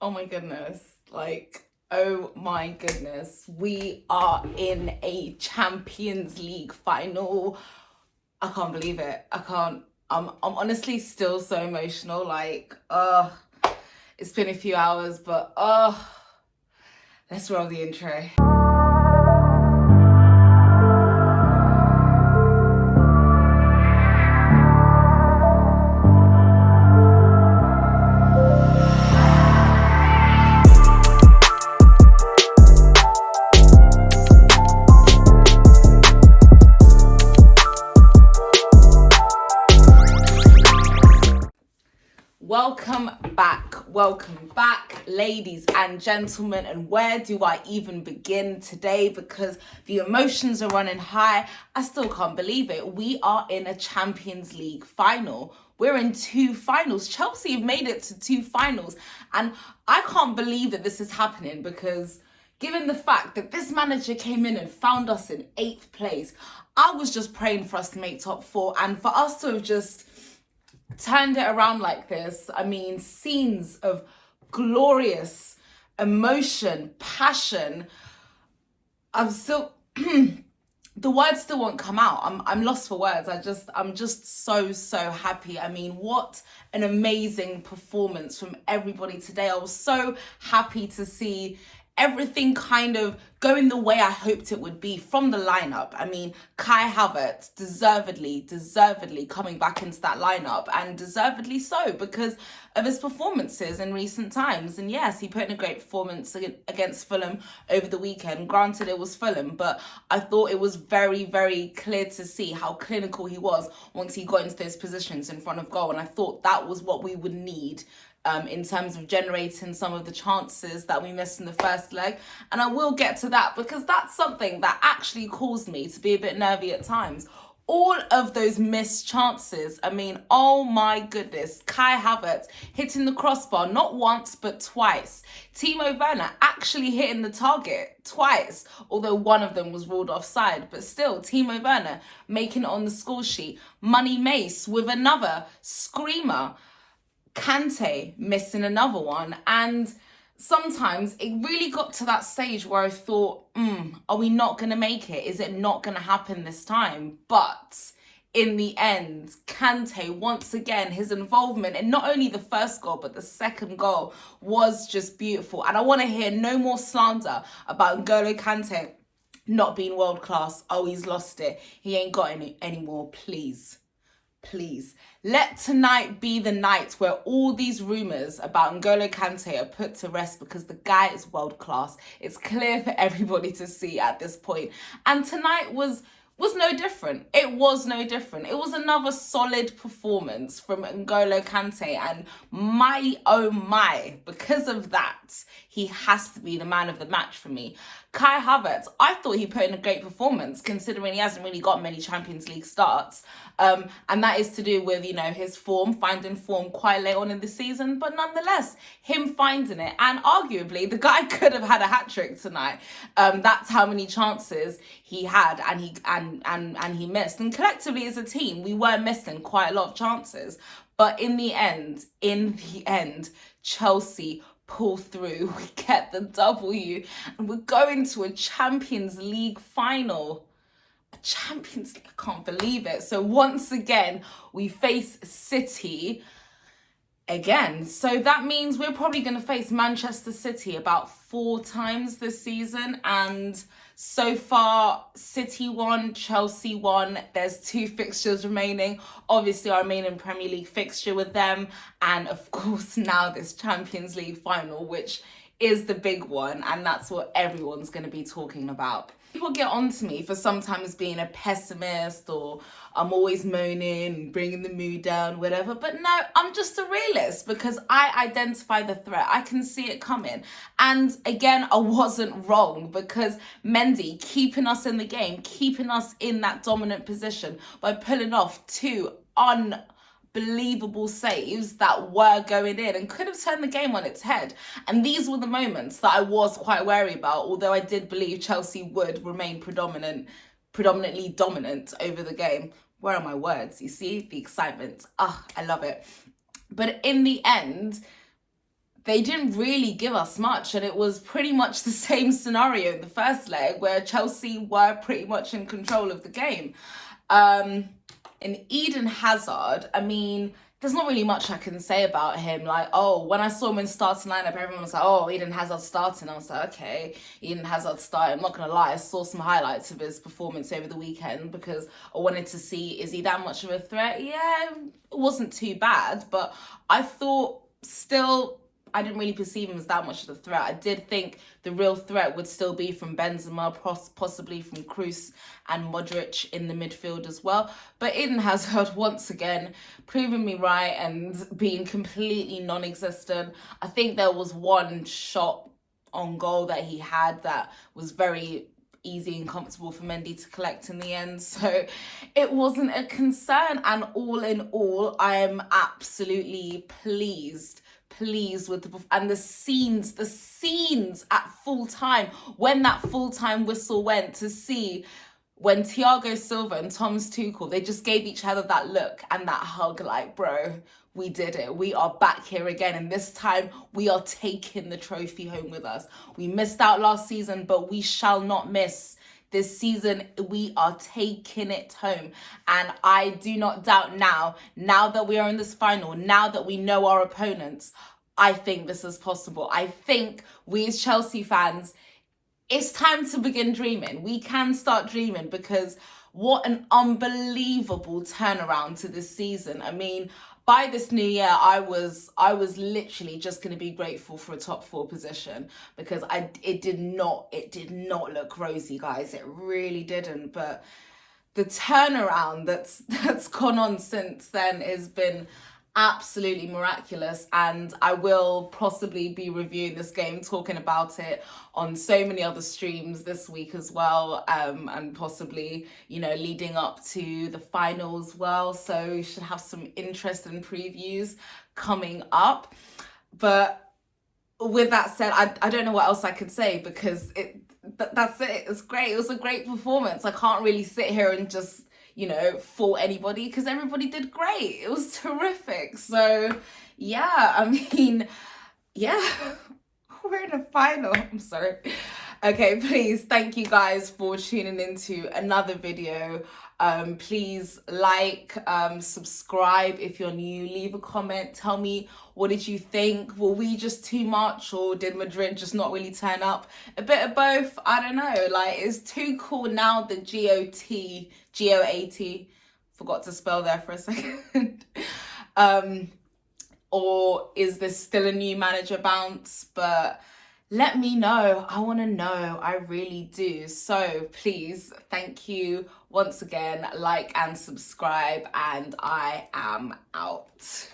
Oh my goodness. Oh my goodness. We are in a Champions League final. I can't believe it. I'm honestly still so emotional. It's been a few hours, but let's roll the intro. Welcome back, ladies and gentlemen. And where do I even begin today? Because the emotions are running high. I still can't believe it. We are in a Champions League final. We're in two finals. Chelsea have made it to two finals. And I can't believe that this is happening because given the fact that this manager came in and found us in 8th place, I was just praying for us to make top 4 and for us to have just turned it around like this. I mean, scenes of glorious emotion, passion. I'm still the words still won't come out. I'm lost for words. I'm just so happy. I mean, what an amazing performance from everybody today. I was so happy to see everything kind of going the way I hoped it would be from the lineup. I mean, Kai Havertz deservedly coming back into that lineup, and deservedly so because of his performances in recent times. And yes, he put in a great performance against Fulham over the weekend. Granted, it was Fulham, but I thought it was very clear to see how clinical he was once he got into those positions in front of goal. And I thought that was what we would need in terms of generating some of the chances that we missed in the first leg. And I will get to that because that's something that actually caused me to be a bit nervy at times. All of those missed chances, I mean, oh my goodness. Kai Havertz hitting the crossbar not once but twice. Timo Werner actually hitting the target twice, although one of them was ruled offside, but still Timo Werner making it on the score sheet. Money Mace with another screamer. KANTE missing another one. And sometimes it really got to that stage where I thought, are we not going to make it? Is it not going to happen this time? But in the end, KANTE, once again, his involvement in not only the first goal, but the second goal was just beautiful. And I want to hear no more slander about N'Golo Kante not being world class. Oh, he's lost it. He ain't got any anymore. Please, let tonight be the night where all these rumours about N'Golo Kante are put to rest because the guy is world class. It's clear for everybody to see at this point. And tonight was no different. It was no different. It was another solid performance from N'Golo Kante, and my oh my, because of that, he has to be the man of the match for me. Kai Havertz, I thought he put in a great performance considering he hasn't really got many Champions League starts. And that is to do with, his finding form quite late on in the season. But nonetheless, him finding it. And arguably, the guy could have had a hat-trick tonight. That's how many chances he had and he missed. And collectively as a team, we were missing quite a lot of chances. But in the end, Chelsea pull through. We get the W and we're going to a Champions League final. Champions League, I can't believe it. So once again, we face City again. So that means we're probably going to face Manchester City about 4 times this season. And so far, City won, Chelsea won. There's 2 fixtures remaining. Obviously, our remaining Premier League fixture with them. And of course, now this Champions League final, which is the big one. And that's what everyone's going to be talking about. People get on to me for sometimes being a pessimist or I'm always moaning, bringing the mood down, whatever. But no, I'm just a realist because I identify the threat. I can see it coming. And again, I wasn't wrong because Mendy keeping us in the game, keeping us in that dominant position by pulling off 2 unbelievable saves that were going in and could have turned the game on its head. And these were the moments that I was quite wary about, although I did believe Chelsea would remain predominantly dominant over the game. Where are my words? You see the excitement. I love it. But in the end, they didn't really give us much, and it was pretty much the same scenario in the first leg where Chelsea were pretty much in control of the game. In Eden Hazard, I mean, there's not really much I can say about him. Like, oh, when I saw him in starting lineup, everyone was like, oh, Eden Hazard starting. I was like, okay, Eden Hazard starting. I'm not going to lie, I saw some highlights of his performance over the weekend because I wanted to see, is he that much of a threat? Yeah, it wasn't too bad, but I thought still, I didn't really perceive him as that much of a threat. I did think the real threat would still be from Benzema, possibly from Kroos and Modric in the midfield as well. But Eden Hazard, once again, proving me right and being completely non-existent. I think there was one shot on goal that he had that was very easy and comfortable for Mendy to collect in the end, so it wasn't a concern. And all in all, I am absolutely pleased with the scenes at full time, when that full time whistle went, to see when Thiago Silva and Thomas Tuchel, they just gave each other that look and that hug, like, bro, we did it. We are back here again, and this time we are taking the trophy home with us. We missed out last season, but we shall not miss this season. We are taking it home. And I do not doubt now that we are in this final, now that we know our opponents, I think this is possible. I think we as Chelsea fans, it's time to begin dreaming. We can start dreaming, because what an unbelievable turnaround to this season. I mean, by this new year, I was literally just going to be grateful for a top 4 position, because it did not look rosy, guys. It really didn't. But the turnaround that's gone on since then has been absolutely miraculous, and I will possibly be reviewing this game, talking about it on so many other streams this week as well, and possibly, you know, leading up to the final as well. So we should have some interesting previews coming up. But with that said, I don't know what else I could say, because that's it. It's great. It was a great performance. I can't really sit here and just, you know, fault anybody, because everybody did great. It was terrific. So yeah, I mean, yeah, we're in a final. I'm sorry. Okay, please, thank you guys for tuning into another video. Please like, subscribe if you're new, leave a comment, tell me, what did you think? Were we just too much, or did Madrid just not really turn up? A bit of both, I don't know. Like, it's too cool now, the GOAT, forgot to spell there for a second. Or is this still a new manager bounce? But let me know. I want to know. I really do. So please, thank you once again. Like and subscribe, and I am out.